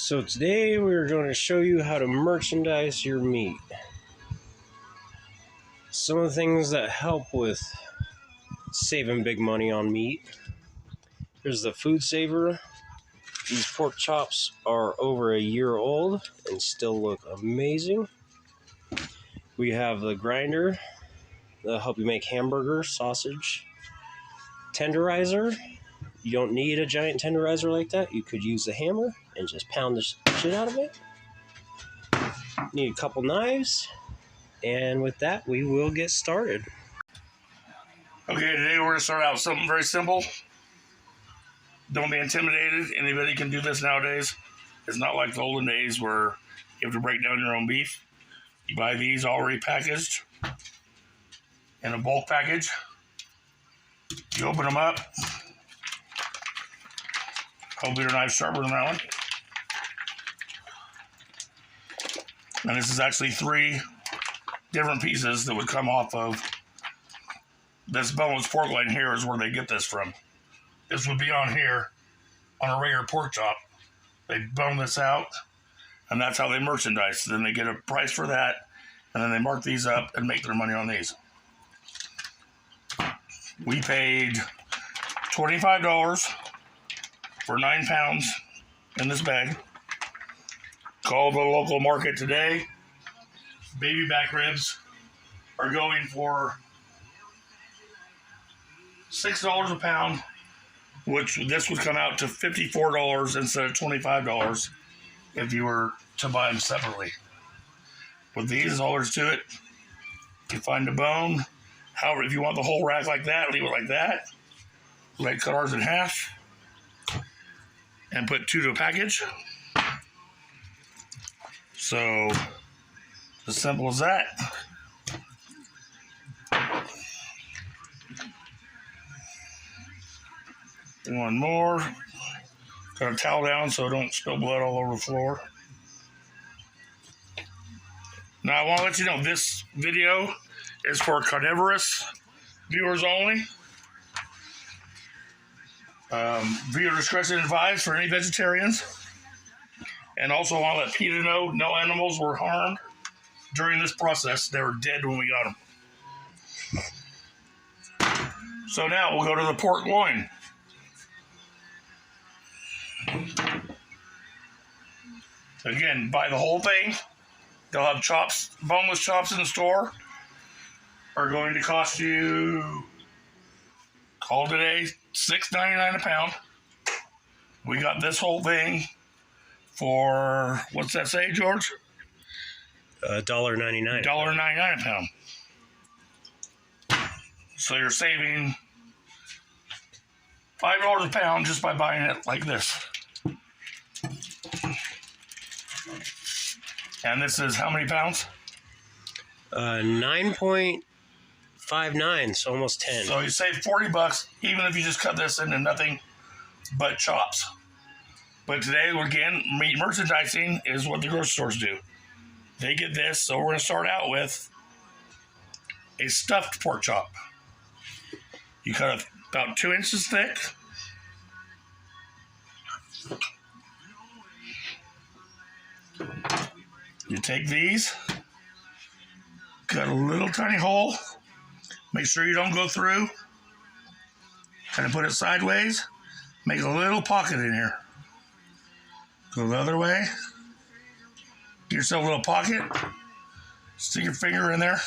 So today we're going to show you how to merchandise your meat. Some of the things that help with saving big money on meat. Here's the food saver. These pork chops are over a year old and still look amazing. We have the grinder that'll help you make hamburger, sausage. Tenderizer. You don't need a giant tenderizer like that. You could use a hammer and just pound the shit out of it. Need a couple knives. And with that, we will get started. Okay, today we're going to start out with something very simple. Don't be intimidated. Anybody can do this nowadays. It's not like the olden days where you have to break down your own beef. You buy these already packaged in a bulk package. You open them up. Hopefully your knife's sharper than that one. And this is actually 3 different pieces that would come off of this boneless pork line. Here is where they get this from. This would be on here on a regular pork chop. They bone this out, and that's how they merchandise. Then they get a price for that, and then they mark these up and make their money on these. We paid $25 for 9 pounds in this bag. Called the local market today. Babyback ribs are going for $6 a pound, which this would come out to $54 instead of $25 if you were to buy them separately. With these, all there's to it. You find a bone. However, if you want the whole rack like that, leave it like that. Like cut ours in half and put 2 to a package. So, as simple as that. One more. Got a towel down so I don't spill blood all over the floor. Now I want to let you know this video is for carnivorous viewers only. Viewer discretion advised for any vegetarians. And also I want to let PETA know no animals were harmed during this process. They were dead when we got them. So now we'll go to the pork loin. Again, buy the whole thing. They'll have chops, boneless chops in the store. Are going to cost you, call today, $6.99 a pound. We got this whole thing for, what's that say, George? $1.99. $1.99 a pound. So you're saving $5 a pound just by buying it like this. And this is how many pounds? 9.59, so almost 10. So you save $40 even if you just cut this into nothing but chops. But today, again, meat merchandising is what the grocery stores do. They get this, so we're going to start out with a stuffed pork chop. You cut it about 2 inches thick. You take these, cut a little tiny hole. Make sure you don't go through. Kind of put it sideways. Make a little pocket in here. Go the other way. Get yourself a little pocket. Stick your finger in there.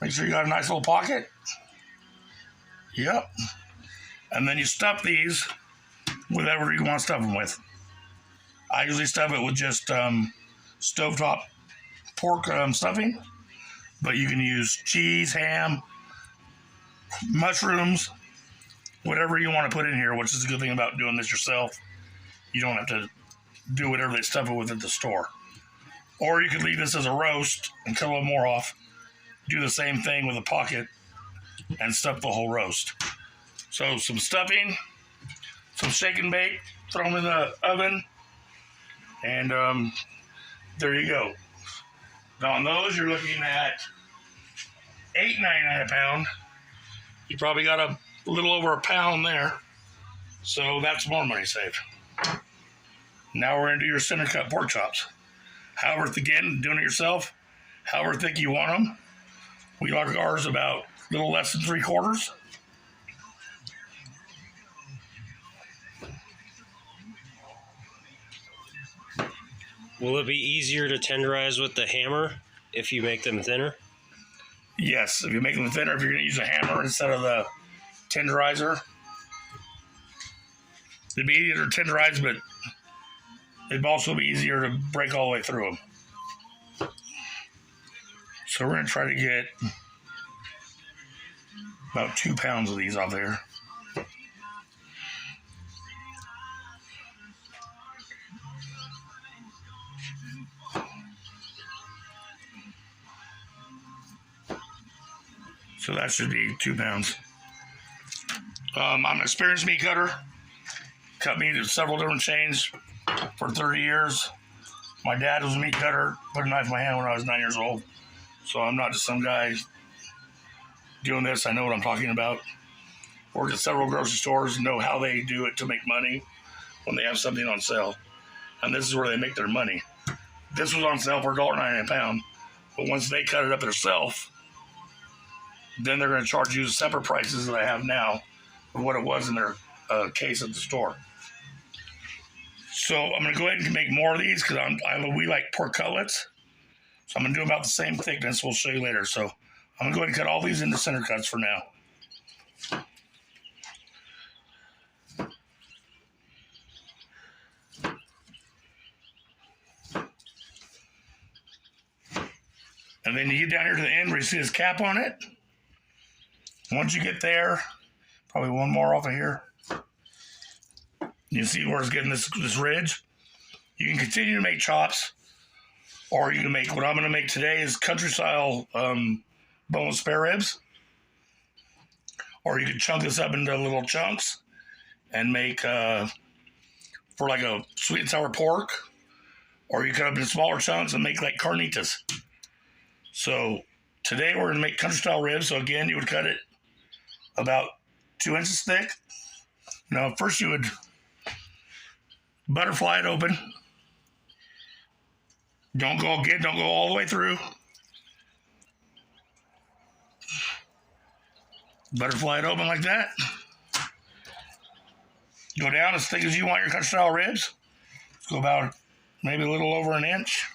Make sure you got a nice little pocket. Yep. And then you stuff these with whatever you want to stuff them with. I usually stuff it with just stovetop pork stuffing. But you can use cheese, ham, mushrooms, whatever you want to put in here, which is a good thing about doing this yourself. You don't have to do whatever they stuff it with at the store. Or you could leave this as a roast and cut a little more off. Do the same thing with a pocket and stuff the whole roast. So some stuffing, some shake and bake, throw them in the oven, and there you go. Now on those, you're looking at $8.99 a pound. You probably got a little over a pound there. So that's more money saved. Now we're going to do your center cut pork chops. However, again, doing it yourself, however thick you want them. We like ours about a little less than 3/4. Will it be easier to tenderize with the hammer if you make them thinner? Yes, if you make them thinner, if you're going to use a hammer instead of the tenderizer, it'd be easier to tenderize, but it'd also be easier to break all the way through them. So we're going to try to get about 2 pounds of these out there. So that should be 2 pounds. I'm an experienced meat cutter. Cut meat at several different chains for 30 years. My dad was a meat cutter, put a knife in my hand when I was 9 years old. So I'm not just some guy doing this. I know what I'm talking about. Worked at several grocery stores, know how they do it to make money when they have something on sale. And this is where they make their money. This was on sale for $1.99 a pound. But once they cut it up themselves, then they're going to charge you separate prices that I have now of what it was in their case at the store. So I'm going to go ahead and make more of these because we like pork cutlets. So I'm going to do about the same thickness. We'll show you later. So I'm going to go ahead and cut all these into center cuts for now. And then you get down here to the end where you see this cap on it. Once you get there, probably one more off of here. You see where it's getting this ridge. You can continue to make chops, or you can make, what I'm going to make today is country style boneless spare ribs. Or you could chunk this up into little chunks and make for like a sweet and sour pork. Or you cut up into smaller chunks and make like carnitas. So today we're going to make country style ribs. So again, you would cut it about 2 inches thick. Now, first you would butterfly it open. Don't go all the way through. Butterfly it open like that. Go down as thick as you want your country style ribs. Let's go about maybe a little over 1 inch.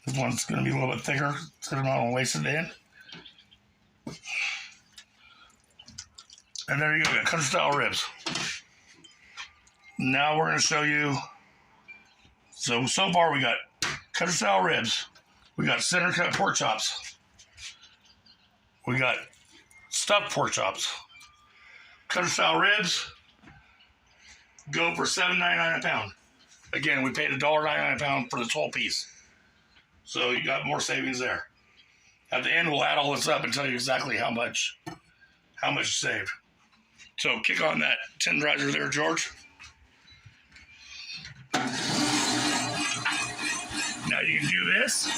This one's going to be a little bit thicker so I'm not going to waste it in. And there you go, got country style ribs. Now we're going to show you. So far we got country style ribs. We got center cut pork chops. We got stuffed pork chops. Country style ribs go for $7.99 a pound. Again, we paid $1.99 a pound for this whole piece. So you got more savings there. At the end, we'll add all this up and tell you exactly how much you saved. So kick on that tenderizer there, George. Now you can do this.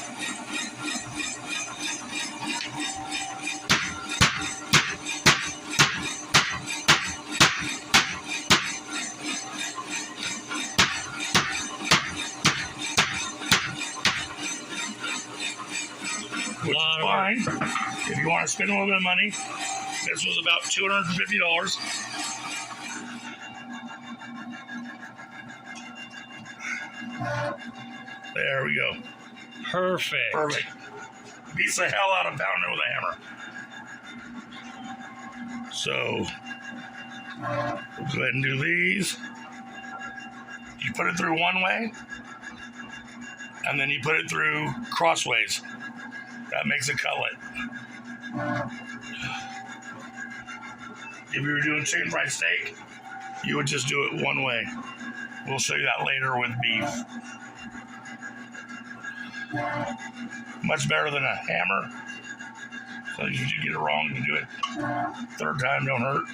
Which is fine. If you want to spend a little bit of money, this was about $250. There we go. Perfect. Perfect. Beats the hell out of pounding it with a hammer. So, we'll go ahead and do these. You put it through one way, and then you put it through crossways. That makes a cutlet. If you were doing chicken fried steak, you would just do it one way. We'll show you that later with beef. Much better than a hammer. So if you do get it wrong, you can do it third time, don't hurt.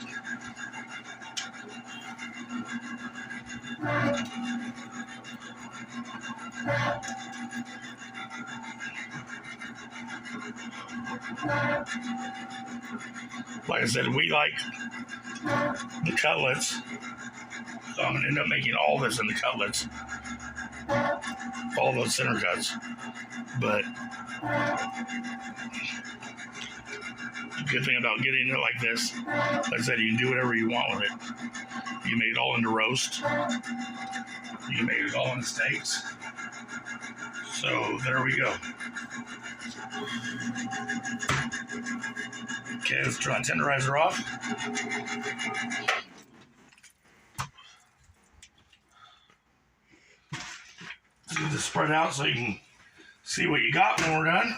Like I said, we like the cutlets. So I'm gonna end up making all this in the cutlets, all those center cuts. But the good thing about getting it like this, like I said, you can do whatever you want with it. You can make it all into roast. You can make it all into steaks. So there we go. Okay, let's turn the tenderizer off. Let's get this spread out so you can see what you got when we're done.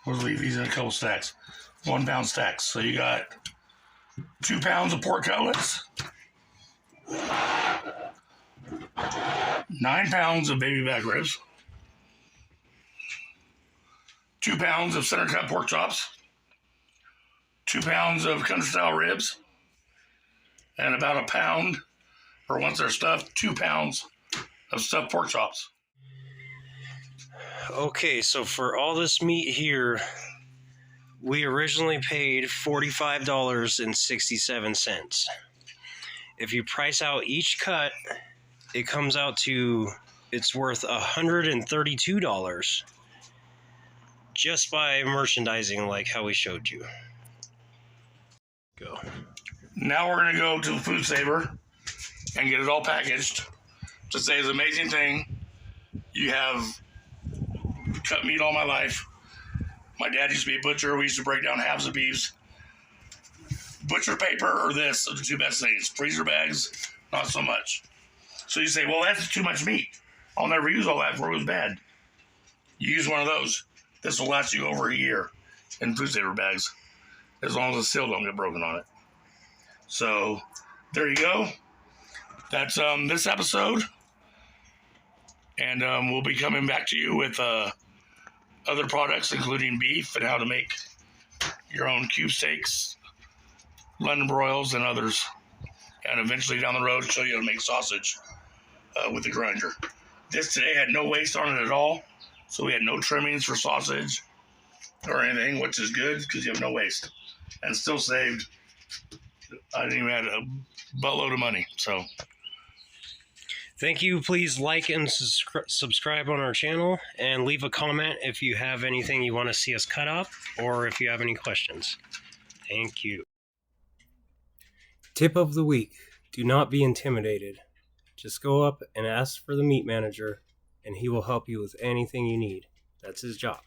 We'll leave these in a couple stacks. 1 pound stacks. So you got 2 pounds of pork cutlets, 9 pounds of baby back ribs, 2 pounds of center cut pork chops, 2 pounds of country style ribs, and about a pound, or once they're stuffed, 2 pounds of stuffed pork chops. Okay, so for all this meat here, we originally paid $45.67. If you price out each cut, it comes out to, it's worth $132 just by merchandising like how we showed you. Go. Now we're going to go to the food saver and get it all packaged. To say the amazing thing, you have cut meat all my life. My dad used to be a butcher. We used to break down halves of beefs. Butcher paper or this are the two best things. Freezer bags, not so much. So you say, well, that's too much meat. I'll never use all that before it was bad. You use one of those. This will last you over a year in food saver bags, as long as the seal don't get broken on it. So there you go. That's this episode. And we'll be coming back to you with other products, including beef and how to make your own cube steaks, London broils, and others. And eventually down the road, show you how to make sausage with the grinder. This today had no waste on it at all. So we had no trimmings for sausage or anything, which is good because you have no waste. And still saved, I didn't even have a buttload of money. So thank you. Please like and subscribe on our channel and leave a comment if you have anything you want to see us cut up or if you have any questions. Thank you. Tip of the week. Do not be intimidated. Just go up and ask for the meat manager and he will help you with anything you need. That's his job.